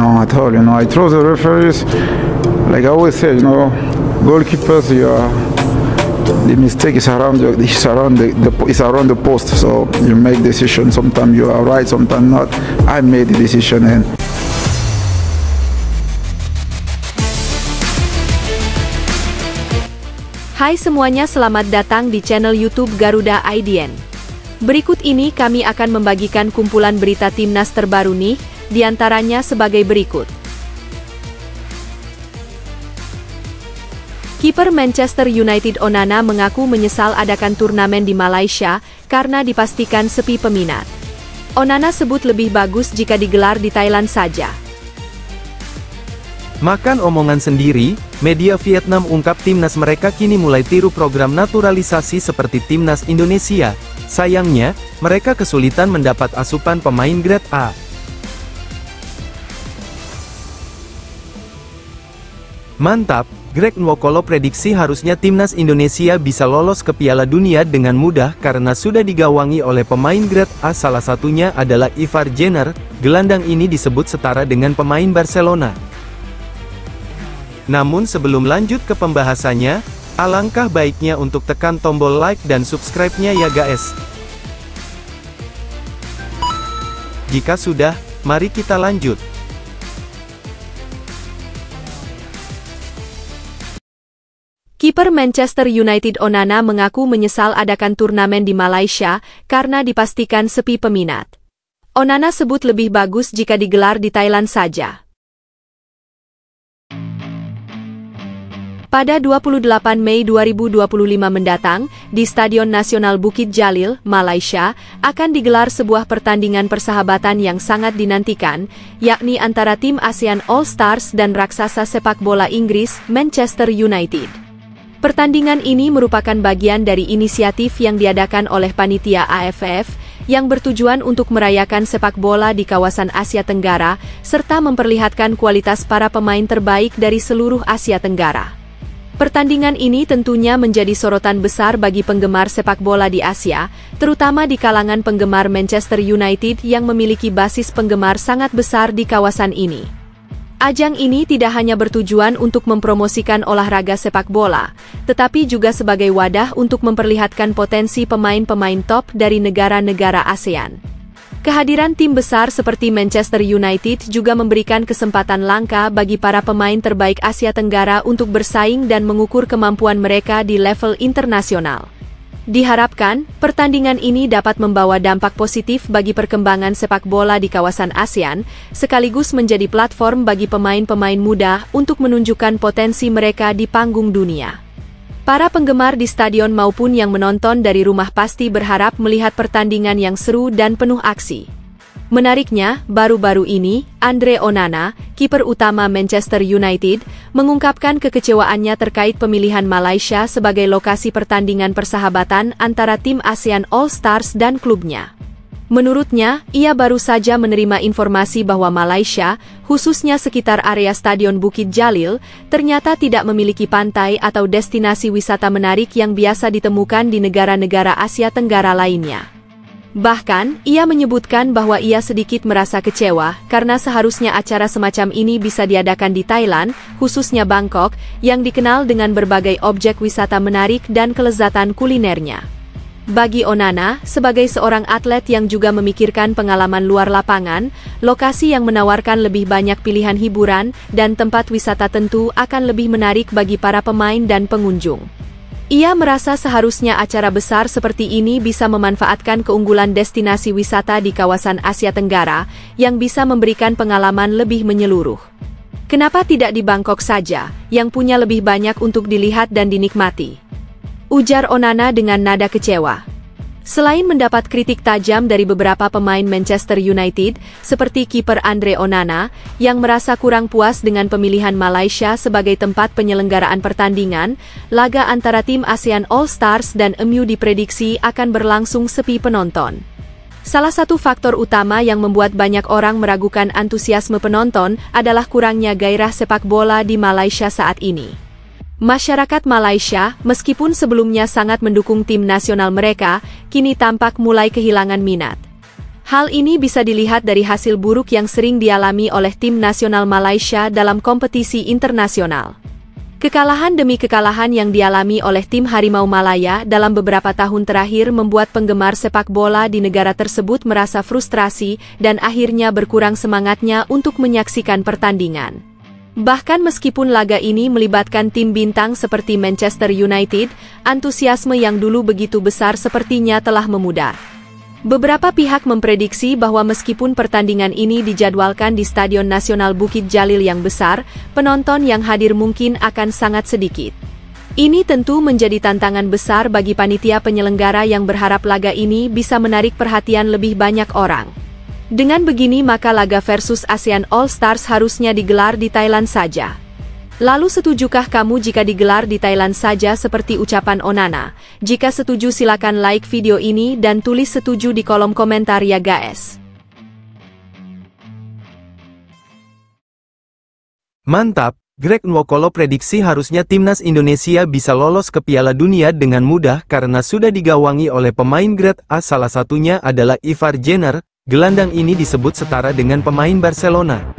No, at all. I trust the referees. Like I always say, goalkeepers, the mistake is around the post. So you make decisions. Sometimes you are right, sometimes not. I made the decision and. Hai semuanya, selamat datang di channel YouTube Garuda IDN. Berikut ini kami akan membagikan kumpulan berita timnas terbaru nih, diantaranya sebagai berikut. Kiper Manchester United Onana mengaku menyesal adakan turnamen di Malaysia karena dipastikan sepi peminat. Onana sebut lebih bagus jika digelar di Thailand saja. Makan omongan sendiri, media Vietnam ungkap timnas mereka kini mulai tiru program naturalisasi seperti timnas Indonesia. Sayangnya, mereka kesulitan mendapat asupan pemain grade A. Mantap, Greg Nwokolo prediksi harusnya timnas Indonesia bisa lolos ke Piala Dunia dengan mudah karena sudah digawangi oleh pemain grade A, salah satunya adalah Ivar Jenner. Gelandang ini disebut setara dengan pemain Barcelona. Namun sebelum lanjut ke pembahasannya, alangkah baiknya untuk tekan tombol like dan subscribe-nya ya guys. Jika sudah, mari kita lanjut. Kiper Manchester United Onana mengaku menyesal adakan turnamen di Malaysia karena dipastikan sepi peminat. Onana sebut lebih bagus jika digelar di Thailand saja. Pada 28 Mei 2025 mendatang, di Stadion Nasional Bukit Jalil, Malaysia, akan digelar sebuah pertandingan persahabatan yang sangat dinantikan, yakni antara tim ASEAN All Stars dan raksasa sepak bola Inggris, Manchester United. Pertandingan ini merupakan bagian dari inisiatif yang diadakan oleh panitia AFF, yang bertujuan untuk merayakan sepak bola di kawasan Asia Tenggara, serta memperlihatkan kualitas para pemain terbaik dari seluruh Asia Tenggara. Pertandingan ini tentunya menjadi sorotan besar bagi penggemar sepak bola di Asia, terutama di kalangan penggemar Manchester United yang memiliki basis penggemar sangat besar di kawasan ini. Ajang ini tidak hanya bertujuan untuk mempromosikan olahraga sepak bola, tetapi juga sebagai wadah untuk memperlihatkan potensi pemain-pemain top dari negara-negara ASEAN. Kehadiran tim besar seperti Manchester United juga memberikan kesempatan langka bagi para pemain terbaik Asia Tenggara untuk bersaing dan mengukur kemampuan mereka di level internasional. Diharapkan, pertandingan ini dapat membawa dampak positif bagi perkembangan sepak bola di kawasan ASEAN, sekaligus menjadi platform bagi pemain-pemain muda untuk menunjukkan potensi mereka di panggung dunia. Para penggemar di stadion maupun yang menonton dari rumah pasti berharap melihat pertandingan yang seru dan penuh aksi. Menariknya, baru-baru ini, Andre Onana, kiper utama Manchester United, mengungkapkan kekecewaannya terkait pemilihan Malaysia sebagai lokasi pertandingan persahabatan antara tim ASEAN All Stars dan klubnya. Menurutnya, ia baru saja menerima informasi bahwa Malaysia, khususnya sekitar area Stadion Bukit Jalil, ternyata tidak memiliki pantai atau destinasi wisata menarik yang biasa ditemukan di negara-negara Asia Tenggara lainnya. Bahkan, ia menyebutkan bahwa ia sedikit merasa kecewa karena seharusnya acara semacam ini bisa diadakan di Thailand, khususnya Bangkok, yang dikenal dengan berbagai objek wisata menarik dan kelezatan kulinernya. Bagi Onana, sebagai seorang atlet yang juga memikirkan pengalaman luar lapangan, lokasi yang menawarkan lebih banyak pilihan hiburan dan tempat wisata tentu akan lebih menarik bagi para pemain dan pengunjung. Ia merasa seharusnya acara besar seperti ini bisa memanfaatkan keunggulan destinasi wisata di kawasan Asia Tenggara, yang bisa memberikan pengalaman lebih menyeluruh. Kenapa tidak di Bangkok saja, yang punya lebih banyak untuk dilihat dan dinikmati? Ujar Onana dengan nada kecewa. Selain mendapat kritik tajam dari beberapa pemain Manchester United, seperti kiper Andre Onana, yang merasa kurang puas dengan pemilihan Malaysia sebagai tempat penyelenggaraan pertandingan, laga antara tim ASEAN All Stars dan MU diprediksi akan berlangsung sepi penonton. Salah satu faktor utama yang membuat banyak orang meragukan antusiasme penonton adalah kurangnya gairah sepak bola di Malaysia saat ini. Masyarakat Malaysia, meskipun sebelumnya sangat mendukung tim nasional mereka, kini tampak mulai kehilangan minat. Hal ini bisa dilihat dari hasil buruk yang sering dialami oleh tim nasional Malaysia dalam kompetisi internasional. Kekalahan demi kekalahan yang dialami oleh tim Harimau Malaya dalam beberapa tahun terakhir membuat penggemar sepak bola di negara tersebut merasa frustrasi dan akhirnya berkurang semangatnya untuk menyaksikan pertandingan. Bahkan meskipun laga ini melibatkan tim bintang seperti Manchester United, antusiasme yang dulu begitu besar sepertinya telah memudar. Beberapa pihak memprediksi bahwa meskipun pertandingan ini dijadwalkan di Stadion Nasional Bukit Jalil yang besar, penonton yang hadir mungkin akan sangat sedikit. Ini tentu menjadi tantangan besar bagi panitia penyelenggara yang berharap laga ini bisa menarik perhatian lebih banyak orang. Dengan begini maka laga versus ASEAN All Stars harusnya digelar di Thailand saja. Lalu setujukah kamu jika digelar di Thailand saja seperti ucapan Onana? Jika setuju silakan like video ini dan tulis setuju di kolom komentar ya guys. Mantap, Greg Nwokolo prediksi harusnya timnas Indonesia bisa lolos ke Piala Dunia dengan mudah karena sudah digawangi oleh pemain grade A, salah satunya adalah Ivar Jenner. Gelandang ini disebut setara dengan pemain Barcelona.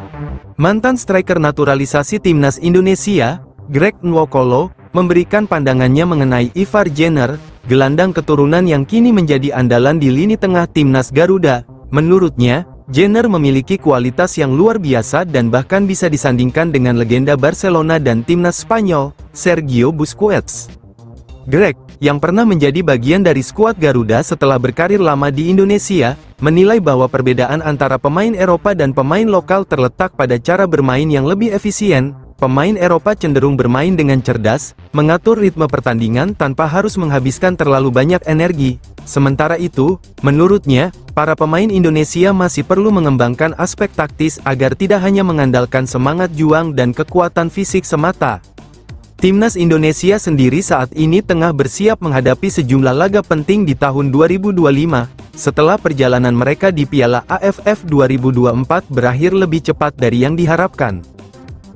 Mantan striker naturalisasi timnas Indonesia, Greg Nwokolo, memberikan pandangannya mengenai Ivar Jenner, gelandang keturunan yang kini menjadi andalan di lini tengah timnas Garuda. Menurutnya, Jenner memiliki kualitas yang luar biasa dan bahkan bisa disandingkan dengan legenda Barcelona dan timnas Spanyol, Sergio Busquets. Greg, yang pernah menjadi bagian dari skuad Garuda setelah berkarir lama di Indonesia, menilai bahwa perbedaan antara pemain Eropa dan pemain lokal terletak pada cara bermain yang lebih efisien. Pemain Eropa cenderung bermain dengan cerdas, mengatur ritme pertandingan tanpa harus menghabiskan terlalu banyak energi. Sementara itu, menurutnya, para pemain Indonesia masih perlu mengembangkan aspek taktis agar tidak hanya mengandalkan semangat juang dan kekuatan fisik semata. Timnas Indonesia sendiri saat ini tengah bersiap menghadapi sejumlah laga penting di tahun 2025, setelah perjalanan mereka di Piala AFF 2024 berakhir lebih cepat dari yang diharapkan.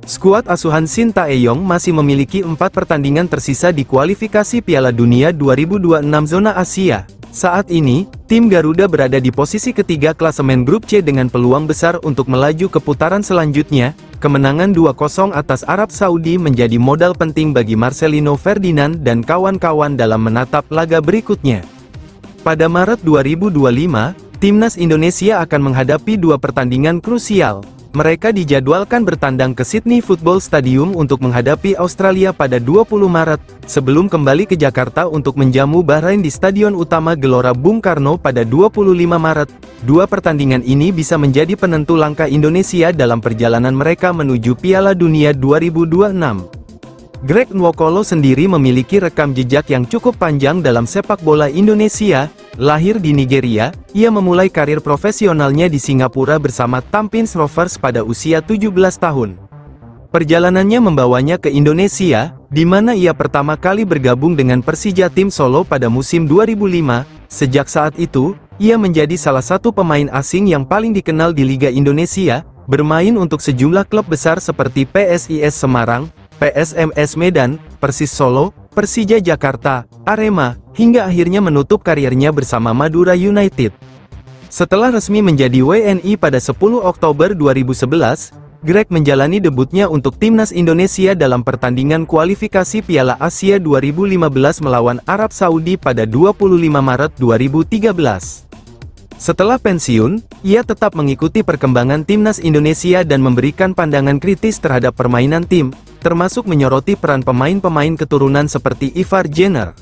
Skuad asuhan Shin Tae-yong masih memiliki 4 pertandingan tersisa di kualifikasi Piala Dunia 2026 zona Asia. Saat ini, tim Garuda berada di posisi ketiga klasemen grup C dengan peluang besar untuk melaju ke putaran selanjutnya. Kemenangan 2-0 atas Arab Saudi menjadi modal penting bagi Marcelino Ferdinand dan kawan-kawan dalam menatap laga berikutnya. Pada Maret 2025, timnas Indonesia akan menghadapi 2 pertandingan krusial. Mereka dijadwalkan bertandang ke Sydney Football Stadium untuk menghadapi Australia pada 20 Maret, sebelum kembali ke Jakarta untuk menjamu Bahrain di Stadion Utama Gelora Bung Karno pada 25 Maret. 2 pertandingan ini bisa menjadi penentu langkah Indonesia dalam perjalanan mereka menuju Piala Dunia 2026. Greg Nwokolo sendiri memiliki rekam jejak yang cukup panjang dalam sepak bola Indonesia. Lahir di Nigeria, ia memulai karir profesionalnya di Singapura bersama Tampines Rovers pada usia 17 tahun. Perjalanannya membawanya ke Indonesia, di mana ia pertama kali bergabung dengan Persija Tim Solo pada musim 2005. Sejak saat itu, ia menjadi salah satu pemain asing yang paling dikenal di Liga Indonesia, bermain untuk sejumlah klub besar seperti PSIS Semarang, PSMS Medan, Persis Solo, Persija Jakarta, Arema, hingga akhirnya menutup karirnya bersama Madura United. Setelah resmi menjadi WNI pada 10 Oktober 2011, Greg menjalani debutnya untuk timnas Indonesia dalam pertandingan kualifikasi Piala Asia 2015 melawan Arab Saudi pada 25 Maret 2013. Setelah pensiun, ia tetap mengikuti perkembangan timnas Indonesia dan memberikan pandangan kritis terhadap permainan tim, termasuk menyoroti peran pemain-pemain keturunan seperti Ivar Jenner.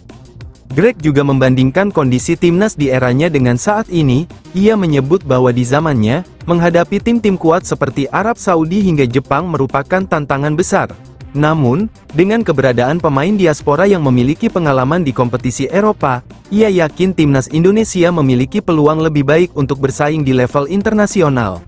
Greg juga membandingkan kondisi timnas di eranya dengan saat ini. Ia menyebut bahwa di zamannya, menghadapi tim-tim kuat seperti Arab Saudi hingga Jepang merupakan tantangan besar. Namun, dengan keberadaan pemain diaspora yang memiliki pengalaman di kompetisi Eropa, ia yakin timnas Indonesia memiliki peluang lebih baik untuk bersaing di level internasional.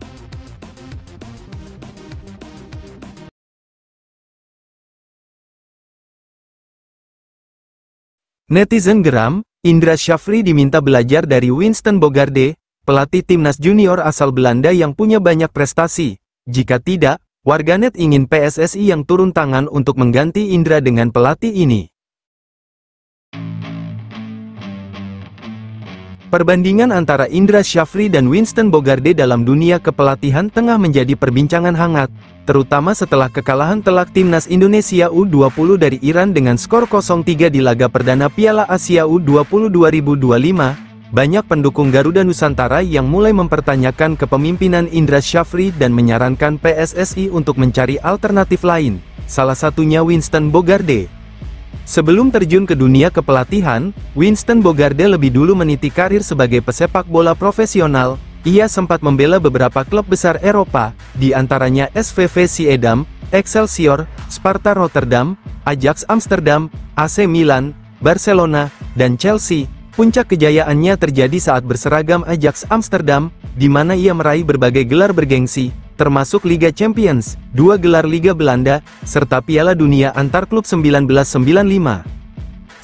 Netizen geram, Indra Syafri diminta belajar dari Winston Bogarde, pelatih timnas junior asal Belanda yang punya banyak prestasi. Jika tidak, warganet ingin PSSI yang turun tangan untuk mengganti Indra dengan pelatih ini. Perbandingan antara Indra Syafri dan Winston Bogarde dalam dunia kepelatihan tengah menjadi perbincangan hangat, terutama setelah kekalahan telak timnas Indonesia U20 dari Iran dengan skor 0-3 di laga perdana Piala Asia U20 2025. Banyak pendukung Garuda Nusantara yang mulai mempertanyakan kepemimpinan Indra Syafri dan menyarankan PSSI untuk mencari alternatif lain, salah satunya Winston Bogarde. Sebelum terjun ke dunia kepelatihan, Winston Bogarde lebih dulu meniti karir sebagai pesepak bola profesional. Ia sempat membela beberapa klub besar Eropa, di antaranya SVV Schiedam, Excelsior, Sparta Rotterdam, Ajax Amsterdam, AC Milan, Barcelona, dan Chelsea. Puncak kejayaannya terjadi saat berseragam Ajax Amsterdam, di mana ia meraih berbagai gelar bergengsi, termasuk Liga Champions, 2 gelar Liga Belanda, serta Piala Dunia antar klub 1995.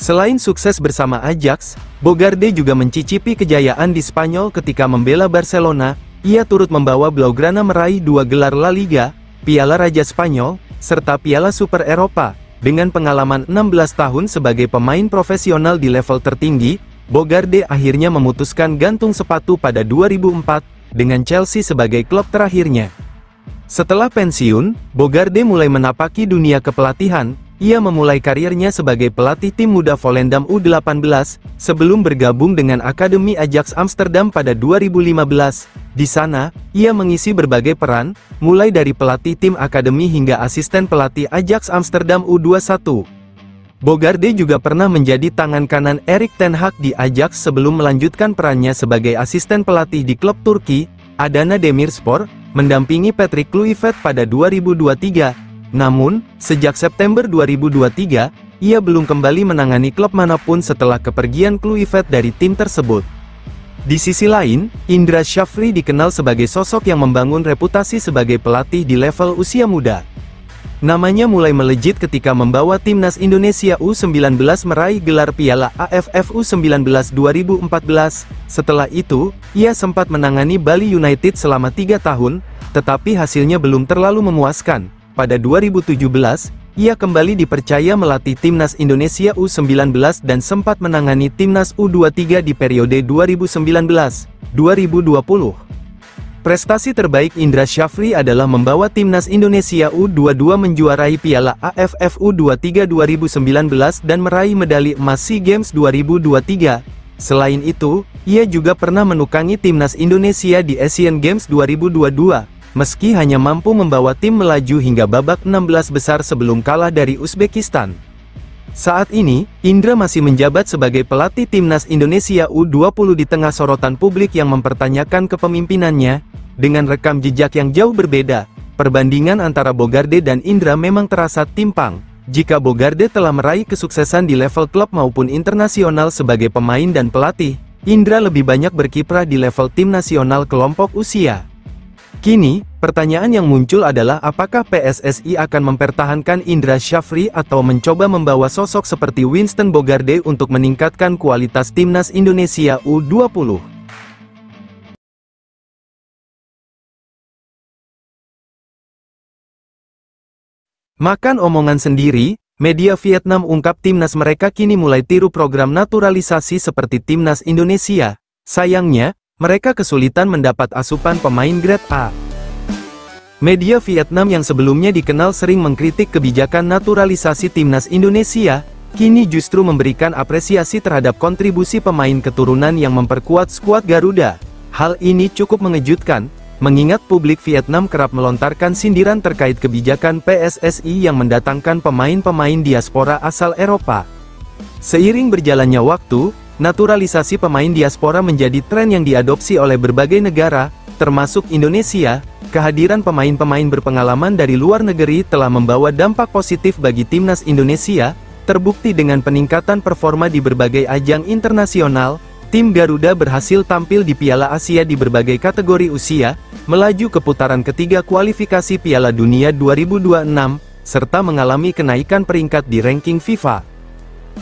Selain sukses bersama Ajax, Bogarde juga mencicipi kejayaan di Spanyol ketika membela Barcelona. Ia turut membawa Blaugrana meraih 2 gelar La Liga, Piala Raja Spanyol, serta Piala Super Eropa. Dengan pengalaman 16 tahun sebagai pemain profesional di level tertinggi, Bogarde akhirnya memutuskan gantung sepatu pada 2004, dengan Chelsea sebagai klub terakhirnya. Setelah pensiun, Bogarde mulai menapaki dunia kepelatihan. Ia memulai karirnya sebagai pelatih tim muda Volendam U18, sebelum bergabung dengan Akademi Ajax Amsterdam pada 2015. Di sana, ia mengisi berbagai peran, mulai dari pelatih tim akademi hingga asisten pelatih Ajax Amsterdam U21. Bogarde juga pernah menjadi tangan kanan Erik ten Hag di Ajax sebelum melanjutkan perannya sebagai asisten pelatih di klub Turki, Adana Demirspor, mendampingi Patrick Kluivert pada 2023. Namun, sejak September 2023, ia belum kembali menangani klub manapun setelah kepergian Kluivert dari tim tersebut. Di sisi lain, Indra Syafri dikenal sebagai sosok yang membangun reputasi sebagai pelatih di level usia muda. Namanya mulai melejit ketika membawa timnas Indonesia U19 meraih gelar Piala AFF U19 2014. Setelah itu, ia sempat menangani Bali United selama 3 tahun, tetapi hasilnya belum terlalu memuaskan. Pada 2017, ia kembali dipercaya melatih timnas Indonesia U19 dan sempat menangani timnas U23 di periode 2019-2020. Prestasi terbaik Indra Syafri adalah membawa timnas Indonesia U22 menjuarai Piala AFF U23 2019 dan meraih medali emas SEA Games 2023. Selain itu, ia juga pernah menukangi timnas Indonesia di Asian Games 2022, meski hanya mampu membawa tim melaju hingga babak 16 besar sebelum kalah dari Uzbekistan. Saat ini, Indra masih menjabat sebagai pelatih timnas Indonesia U20 di tengah sorotan publik yang mempertanyakan kepemimpinannya. Dengan rekam jejak yang jauh berbeda, perbandingan antara Bogarde dan Indra memang terasa timpang. Jika Bogarde telah meraih kesuksesan di level klub maupun internasional sebagai pemain dan pelatih, Indra lebih banyak berkiprah di level tim nasional kelompok usia. Kini, pertanyaan yang muncul adalah apakah PSSI akan mempertahankan Indra Syafri atau mencoba membawa sosok seperti Winston Bogarde untuk meningkatkan kualitas timnas Indonesia U20. Makan omongan sendiri, media Vietnam ungkap timnas mereka kini mulai tiru program naturalisasi seperti timnas Indonesia. Sayangnya, mereka kesulitan mendapat asupan pemain grade A. Media Vietnam yang sebelumnya dikenal sering mengkritik kebijakan naturalisasi timnas Indonesia, kini justru memberikan apresiasi terhadap kontribusi pemain keturunan yang memperkuat skuad Garuda. Hal ini cukup mengejutkan, mengingat publik Vietnam kerap melontarkan sindiran terkait kebijakan PSSI yang mendatangkan pemain-pemain diaspora asal Eropa. Seiring berjalannya waktu, naturalisasi pemain diaspora menjadi tren yang diadopsi oleh berbagai negara, termasuk Indonesia. Kehadiran pemain-pemain berpengalaman dari luar negeri telah membawa dampak positif bagi timnas Indonesia, terbukti dengan peningkatan performa di berbagai ajang internasional. Tim Garuda berhasil tampil di Piala Asia di berbagai kategori usia, melaju ke putaran ketiga kualifikasi Piala Dunia 2026, serta mengalami kenaikan peringkat di ranking FIFA.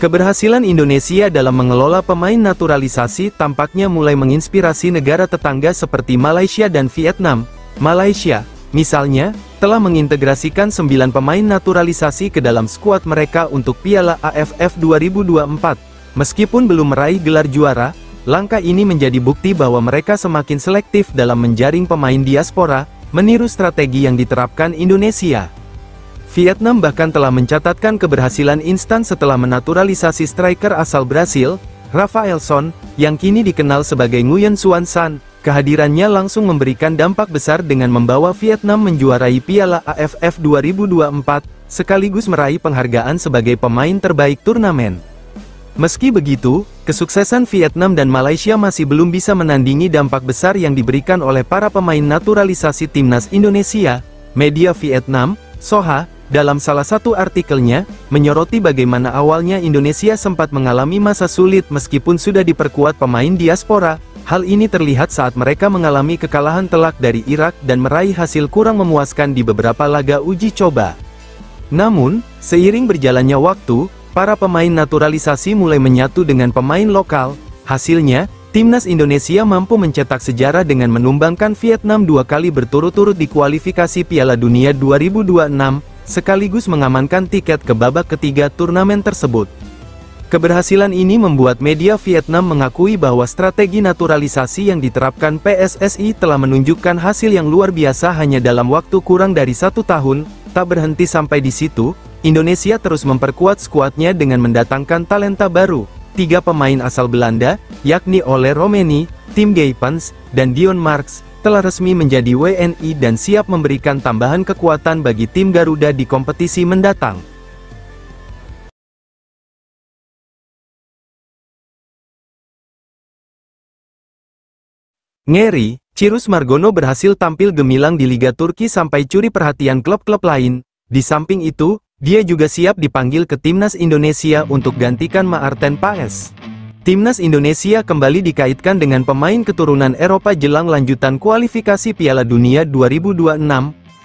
Keberhasilan Indonesia dalam mengelola pemain naturalisasi tampaknya mulai menginspirasi negara tetangga seperti Malaysia dan Vietnam. Malaysia, misalnya, telah mengintegrasikan 9 pemain naturalisasi ke dalam skuad mereka untuk Piala AFF 2024. Meskipun belum meraih gelar juara, langkah ini menjadi bukti bahwa mereka semakin selektif dalam menjaring pemain diaspora, meniru strategi yang diterapkan Indonesia. Vietnam bahkan telah mencatatkan keberhasilan instan setelah menaturalisasi striker asal Brasil, Rafaelson, yang kini dikenal sebagai Nguyen Xuan San. Kehadirannya langsung memberikan dampak besar dengan membawa Vietnam menjuarai Piala AFF 2024, sekaligus meraih penghargaan sebagai pemain terbaik turnamen. Meski begitu, kesuksesan Vietnam dan Malaysia masih belum bisa menandingi dampak besar yang diberikan oleh para pemain naturalisasi timnas Indonesia. Media Vietnam, Soha, dalam salah satu artikelnya, menyoroti bagaimana awalnya Indonesia sempat mengalami masa sulit meskipun sudah diperkuat pemain diaspora. Hal ini terlihat saat mereka mengalami kekalahan telak dari Irak dan meraih hasil kurang memuaskan di beberapa laga uji coba. Namun, seiring berjalannya waktu, para pemain naturalisasi mulai menyatu dengan pemain lokal. Hasilnya, timnas Indonesia mampu mencetak sejarah dengan menumbangkan Vietnam 2 kali berturut-turut di kualifikasi Piala Dunia 2026, sekaligus mengamankan tiket ke babak ketiga turnamen tersebut. Keberhasilan ini membuat media Vietnam mengakui bahwa strategi naturalisasi yang diterapkan PSSI telah menunjukkan hasil yang luar biasa hanya dalam waktu kurang dari 1 tahun. Tak berhenti sampai di situ, Indonesia terus memperkuat skuadnya dengan mendatangkan talenta baru. 3 pemain asal Belanda, yakni Ole Romeni, Tim Geipens, dan Dion Marks, telah resmi menjadi WNI dan siap memberikan tambahan kekuatan bagi tim Garuda di kompetisi mendatang. Ngeri, Cirus Margono berhasil tampil gemilang di Liga Turki sampai curi perhatian klub-klub lain. Di samping itu, dia juga siap dipanggil ke Timnas Indonesia untuk gantikan Maarten Paes. Timnas Indonesia kembali dikaitkan dengan pemain keturunan Eropa jelang lanjutan kualifikasi Piala Dunia 2026.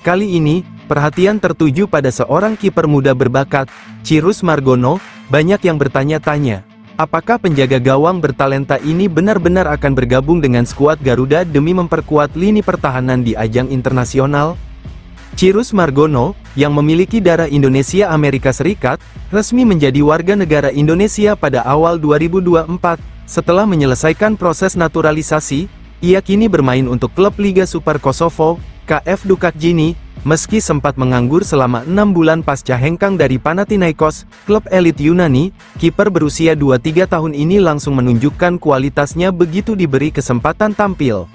Kali ini, perhatian tertuju pada seorang kiper muda berbakat, Cirus Margono. Banyak yang bertanya-tanya, apakah penjaga gawang bertalenta ini benar-benar akan bergabung dengan skuad Garuda demi memperkuat lini pertahanan di ajang internasional? Cirus Margono, yang memiliki darah Indonesia Amerika Serikat, resmi menjadi warga negara Indonesia pada awal 2024. Setelah menyelesaikan proses naturalisasi, ia kini bermain untuk klub Liga Super Kosovo, KF Dukakjini. Meski sempat menganggur selama 6 bulan pasca hengkang dari Panathinaikos, klub elit Yunani, kiper berusia 23 tahun ini langsung menunjukkan kualitasnya begitu diberi kesempatan tampil.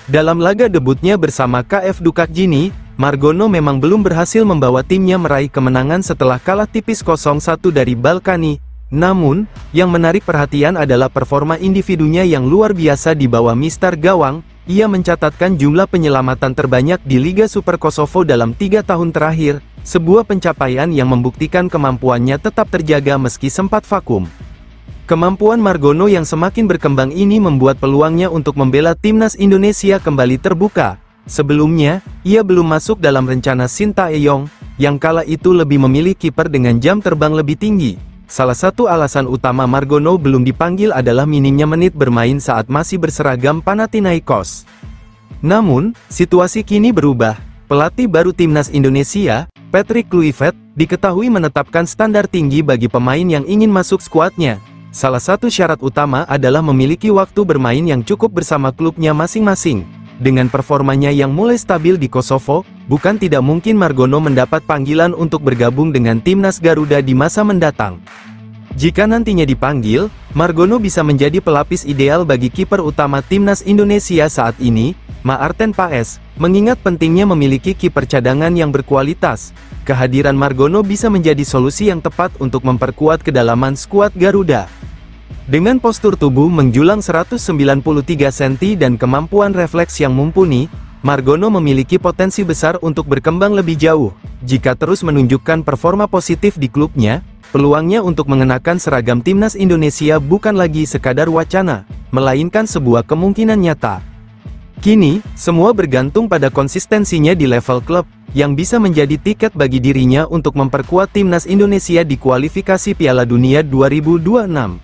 Dalam laga debutnya bersama KF Dukakjini, Margono memang belum berhasil membawa timnya meraih kemenangan setelah kalah tipis 0-1 dari Balkani. Namun, yang menarik perhatian adalah performa individunya yang luar biasa di bawah Mister Gawang. Ia mencatatkan jumlah penyelamatan terbanyak di Liga Super Kosovo dalam 3 tahun terakhir, sebuah pencapaian yang membuktikan kemampuannya tetap terjaga meski sempat vakum. Kemampuan Margono yang semakin berkembang ini membuat peluangnya untuk membela timnas Indonesia kembali terbuka. Sebelumnya, ia belum masuk dalam rencana Sintayong, yang kala itu lebih memilih kiper dengan jam terbang lebih tinggi. Salah satu alasan utama Margono belum dipanggil adalah minimnya menit bermain saat masih berseragam Panathinaikos. Namun, situasi kini berubah. Pelatih baru timnas Indonesia, Patrick Kluivert, diketahui menetapkan standar tinggi bagi pemain yang ingin masuk skuadnya. Salah satu syarat utama adalah memiliki waktu bermain yang cukup bersama klubnya masing-masing. Dengan performanya yang mulai stabil di Kosovo, bukan tidak mungkin Margono mendapat panggilan untuk bergabung dengan timnas Garuda di masa mendatang. Jika nantinya dipanggil, Margono bisa menjadi pelapis ideal bagi kiper utama timnas Indonesia saat ini, Maarten Paes. Mengingat pentingnya memiliki kiper cadangan yang berkualitas, kehadiran Margono bisa menjadi solusi yang tepat untuk memperkuat kedalaman skuad Garuda. Dengan postur tubuh menjulang 193 cm dan kemampuan refleks yang mumpuni, Margono memiliki potensi besar untuk berkembang lebih jauh. Jika terus menunjukkan performa positif di klubnya, peluangnya untuk mengenakan seragam timnas Indonesia bukan lagi sekadar wacana, melainkan sebuah kemungkinan nyata. Kini, semua bergantung pada konsistensinya di level klub, yang bisa menjadi tiket bagi dirinya untuk memperkuat timnas Indonesia di kualifikasi Piala Dunia 2026.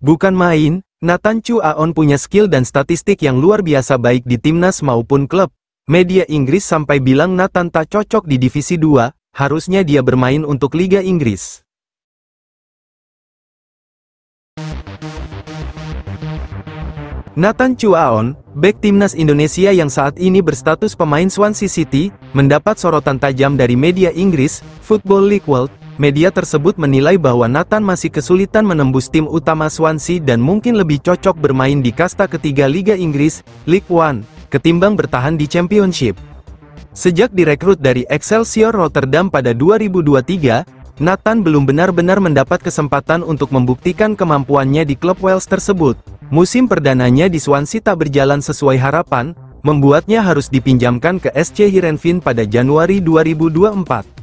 Bukan main, Nathan Chu Aon punya skill dan statistik yang luar biasa baik di timnas maupun klub. Media Inggris sampai bilang Nathan tak cocok di Divisi 2, harusnya dia bermain untuk Liga Inggris. Nathan Chu Aon, bek timnas Indonesia yang saat ini berstatus pemain Swansea City, mendapat sorotan tajam dari media Inggris, Football League World. Media tersebut menilai bahwa Nathan masih kesulitan menembus tim utama Swansea dan mungkin lebih cocok bermain di kasta ketiga Liga Inggris, League One, ketimbang bertahan di Championship. Sejak direkrut dari Excelsior Rotterdam pada 2023, Nathan belum benar-benar mendapat kesempatan untuk membuktikan kemampuannya di klub Wales tersebut. Musim perdananya di Swansea tak berjalan sesuai harapan, membuatnya harus dipinjamkan ke SC Heerenveen pada Januari 2024.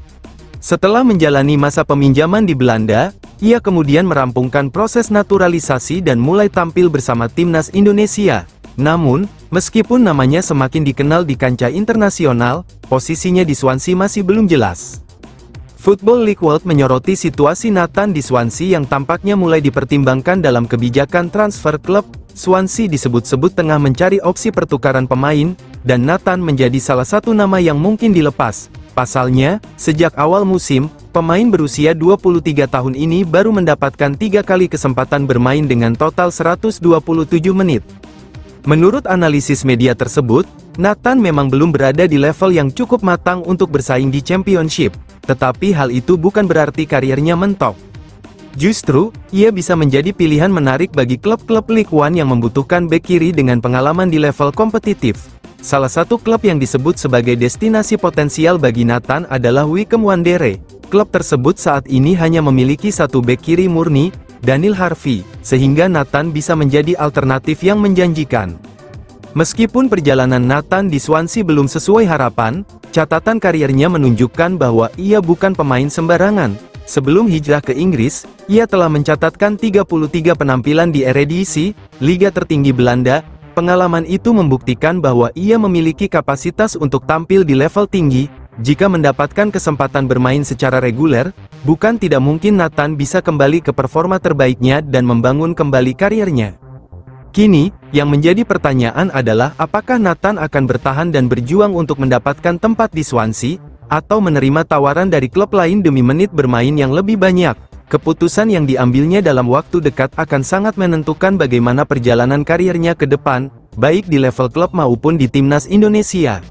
Setelah menjalani masa peminjaman di Belanda, ia kemudian merampungkan proses naturalisasi dan mulai tampil bersama timnas Indonesia. Namun, meskipun namanya semakin dikenal di kancah internasional, posisinya di Swansea masih belum jelas. Football League World menyoroti situasi Nathan di Swansea yang tampaknya mulai dipertimbangkan dalam kebijakan transfer klub. Swansea disebut-sebut tengah mencari opsi pertukaran pemain, dan Nathan menjadi salah satu nama yang mungkin dilepas. Pasalnya, sejak awal musim, pemain berusia 23 tahun ini baru mendapatkan 3 kali kesempatan bermain dengan total 127 menit. Menurut analisis media tersebut, Nathan memang belum berada di level yang cukup matang untuk bersaing di Championship, tetapi hal itu bukan berarti karirnya mentok. Justru, ia bisa menjadi pilihan menarik bagi klub-klub League One yang membutuhkan bek kiri dengan pengalaman di level kompetitif. Salah satu klub yang disebut sebagai destinasi potensial bagi Nathan adalah Wycombe Wanderers. Klub tersebut saat ini hanya memiliki satu bek kiri murni, Daniel Harvey, sehingga Nathan bisa menjadi alternatif yang menjanjikan. Meskipun perjalanan Nathan di Swansea belum sesuai harapan, catatan karirnya menunjukkan bahwa ia bukan pemain sembarangan. Sebelum hijrah ke Inggris, ia telah mencatatkan 33 penampilan di Eredivisie, liga tertinggi Belanda. Pengalaman itu membuktikan bahwa ia memiliki kapasitas untuk tampil di level tinggi. Jika mendapatkan kesempatan bermain secara reguler, bukan tidak mungkin Nathan bisa kembali ke performa terbaiknya dan membangun kembali karirnya. Kini, yang menjadi pertanyaan adalah apakah Nathan akan bertahan dan berjuang untuk mendapatkan tempat di Swansea, atau menerima tawaran dari klub lain demi menit bermain yang lebih banyak. Keputusan yang diambilnya dalam waktu dekat akan sangat menentukan bagaimana perjalanan karirnya ke depan, baik di level klub maupun di timnas Indonesia.